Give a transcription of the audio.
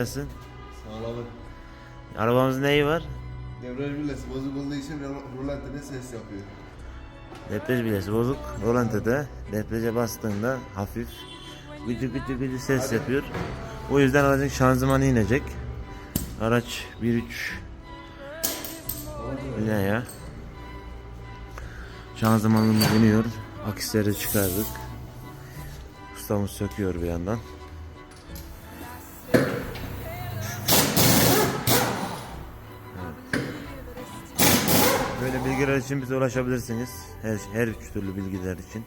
Nasılsın? Sağlamın. Arabamızın neyi var? Devraj bilesi bozuk olduğu için rulantede ses yapıyor. Debriyaj bilesi bozuk. Rolantede debriyaja bastığında hafif gıcı gıcı gıcı ses yapıyor. O yüzden aracın şanzımanı inecek. Araç 1.3 ne ya? Şanzımanımız iniyor. Akisleri çıkardık. Ustamız söküyor bir yandan. Böyle bilgiler için bize ulaşabilirsiniz. Her üç türlü bilgiler için.